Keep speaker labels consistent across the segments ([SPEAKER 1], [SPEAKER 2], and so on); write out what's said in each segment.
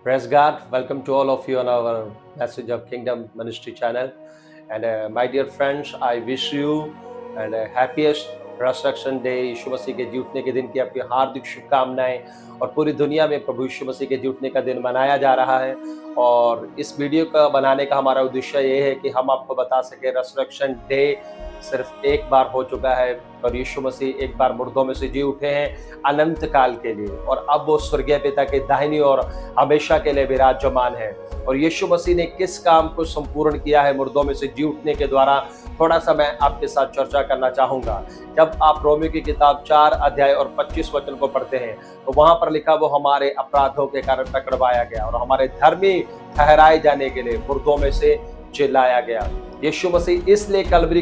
[SPEAKER 1] Praise God. Welcome to all of you on our Message of Kingdom Ministry channel. And my dear friends, I wish you and happiest Resurrection Day. यीशु मसीह के जी उठने के दिन की आपकी हार्दिक शुभकामनाएं। और पूरी दुनिया में प्रभु यीशु मसीह के जी उठने का दिन मनाया जा रहा है। और इस वीडियो का बनाने का हमारा उद्देश्य ये है कि हम आपको बता सके रेsurrection डे सिर्फ एक बार हो चुका है और यीशु मसीह एक बार मुर्दों में से जी उठे हैं अनंत काल के लिए, और अब वो स्वर्गीय पिता के दाहिनी ओर हमेशा के लिए विराजमान है। और यीशु मसीह ने किस काम को संपूर्ण किया है मुर्दों में से जी उठने के द्वारा, थोड़ा सा मैं आपके साथ चर्चा करना चाहूंगा। जब आप रोमियो की किताब 4 अध्याय और 25 वचन को पढ़ते हैं तो वहां पर लिखा, वो हमारे अपराधों के कारण पकड़वाया गया और हमारे धर्मी ठहराए जाने के लिए मुर्दों में से जिलाया गया। यीशु मसीह इसलिए कल्वरी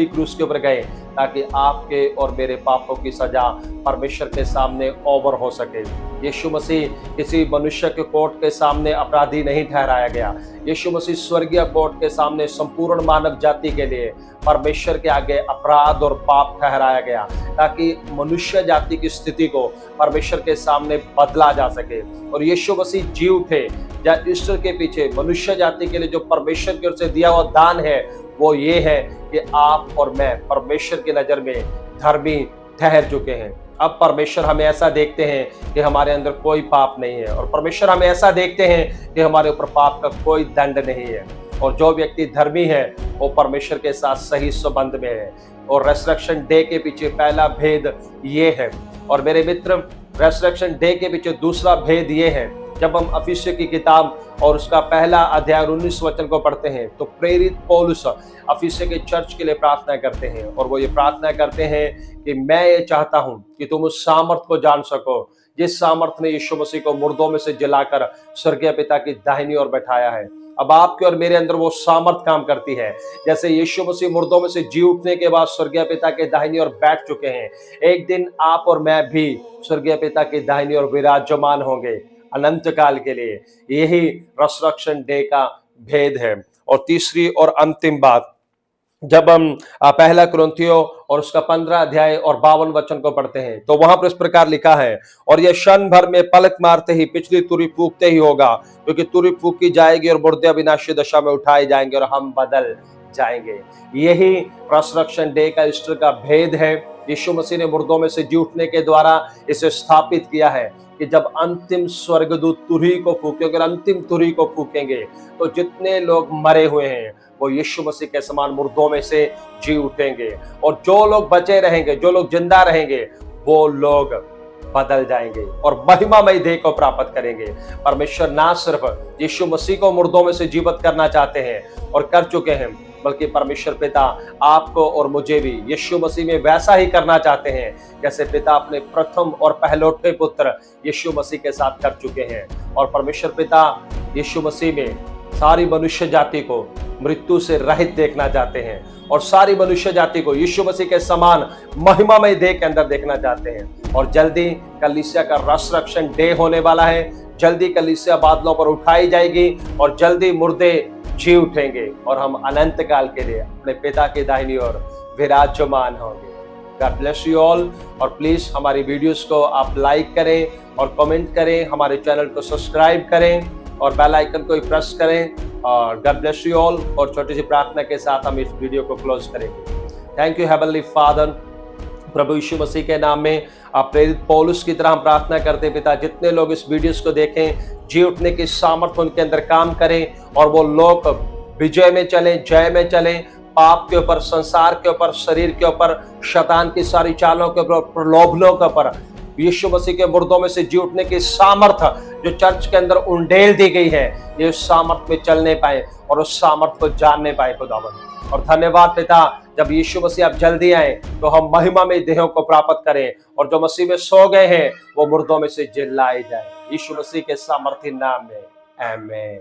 [SPEAKER 1] क्रूस के ऊपर गए ताकि आपके और मेरे पापों की सजा परमेश्वर के सामने ओवर हो सके। यीशु मसीह किसी मनुष्य के कोर्ट के सामने अपराधी नहीं ठहराया गया। यीशु मसीह स्वर्गीय कोर्ट के सामने संपूर्ण मानव जाति के लिए परमेश्वर के आगे अपराध और पाप ठहराया गया, ताकि मनुष्य जाति की स्थिति को परमेश्वर के सामने बदला जा सके। और यीशु मसीह जी उठे, या ईश्वर के पीछे मनुष्य जाति के लिए जो परमेश्वर की ओर से दिया हुआ दान है वो ये है कि आप और मैं परमेश्वर की नजर में धर्मी ठहर चुके हैं। अब परमेश्वर हमें ऐसा देखते हैं कि हमारे अंदर कोई पाप नहीं है, और परमेश्वर हमें ऐसा देखते हैं कि हमारे ऊपर पाप का कोई दंड नहीं है। और जो व्यक्ति धर्मी है वो परमेश्वर के साथ सही संबंध में है। और रेsurrection डे के पीछे पहला भेद ये है। और मेरे मित्र, रेsurrection डे के पीछे दूसरा भेद ये है। जब हम इफिसियों की किताब और उसका पहला अध्याय 19 वचन को पढ़ते हैं तो प्रेरित पौलुस इफिसियों के चर्च के लिए प्रार्थना करते हैं, और वो ये प्रार्थना करते हैं कि मैं ये चाहता हूं कि तुम उस सामर्थ को जान सको जिस सामर्थ ने यीशु मसीह को मुर्दों में से जलाकर स्वर्गीय पिता की दाहिनी ओर बैठाया है। अब आपके और मेरे अंदर वो सामर्थ काम करती है। जैसे यीशु मसीह मुर्दों में से जी उठने के बाद स्वर्गीय पिता के दाहिनी ओर बैठ चुके हैं, एक दिन आप और मैं भी स्वर्गीय पिता की दाहिनी ओर विराजमान होंगे अनंत काल के लिए। यही रेsurrection डे का भेद है। और तीसरी और अंतिम बात, जब हम पहला कुरिन्थियों और उसका 15 अध्याय और 52 वचन को पढ़ते हैं तो वहां पर इस प्रकार लिखा है, और यह क्षण भर में पलक मारते ही पिछली तुरही फूंकते ही होगा, क्योंकि तुरही फूंकी जाएगी और मुर्दे अविनाशी दशा में उठाए जाएंगे और हम बदल जाएंगे। यही रेsurrection डे का ईस्टर का भेद है। यीशु मसीह ने मुर्दों में से जी उठने के द्वारा इसे स्थापित किया है कि जब अंतिम स्वर्गदूत तुरही को फूकेंगे, अगर अंतिम तुरही को फूकेंगे तो जितने लोग मरे हुए हैं वो यीशु मसीह के समान मुर्दों में से जी उठेंगे, और जो लोग बचे रहेंगे, जो लोग जिंदा रहेंगे, वो लोग बदल जाएंगे और महिमामय देह को प्राप्त करेंगे। परमेश्वर ना सिर्फ यीशु मसीह को मुर्दों में से जीवित करना चाहते हैं और कर चुके हैं, बल्कि परमेश्वर पिता आपको और मुझे भी यीशु मसीह में वैसा ही करना चाहते हैं जैसे पिता अपने प्रथम और पहलौठे पुत्र यीशु मसीह के साथ कर चुके हैं। और परमेश्वर पिता यीशु मसीह में सारी मनुष्य जाति को मृत्यु से रहित देखना चाहते हैं, और सारी मनुष्य जाति को यीशु मसीह के समान महिमामय देह के अंदर देखना चाहते हैं। और जल्दी कलीसिया का रेsurrection डे होने वाला है। जल्दी कलीसिया बादलों पर उठाई जाएगी और जल्दी मुर्दे जी उठेंगे और हम अनंत काल के लिए अपने पिता के दाहिनी ओर विराजमान होंगे। God bless you all। और प्लीज हमारी वीडियोस को आप लाइक करें और कमेंट करें, हमारे चैनल को सब्सक्राइब करें और बेल आइकन को प्रेस करें। और God bless you all। और छोटी सी प्रार्थना के साथ हम इस वीडियो को क्लोज करेंगे। Thank you heavenly father. प्रभु यीशु मसीह के नाम में आप प्रेरित पौलुस की तरह हम प्रार्थना करते पिता, जितने लोग इस वीडियोस को देखें, जी उठने की सामर्थ्य उनके अंदर काम करें और वो लोग विजय में चलें, जय में चलें, पाप के ऊपर, संसार के ऊपर, शरीर के ऊपर, शैतान की सारी चालों के ऊपर, प्रलोभनों के ऊपर यीशु मसीह के मुर्दों में से जी उठने की सामर्थ्य जो चर्च के अंदर उंडेल दी गई है, ये सामर्थ्य में चलने पाए और उस सामर्थ्य को जानने पाए खुदावंद। और धन्यवाद पिता, जब यीशु मसीह आप जल्दी आए तो हम महिमा में देहों को प्राप्त करें, और जो मसीह में सो गए हैं वो मुर्दों में से जिलाए जाए। यीशु मसीह के सामर्थ्य नाम में आमीन।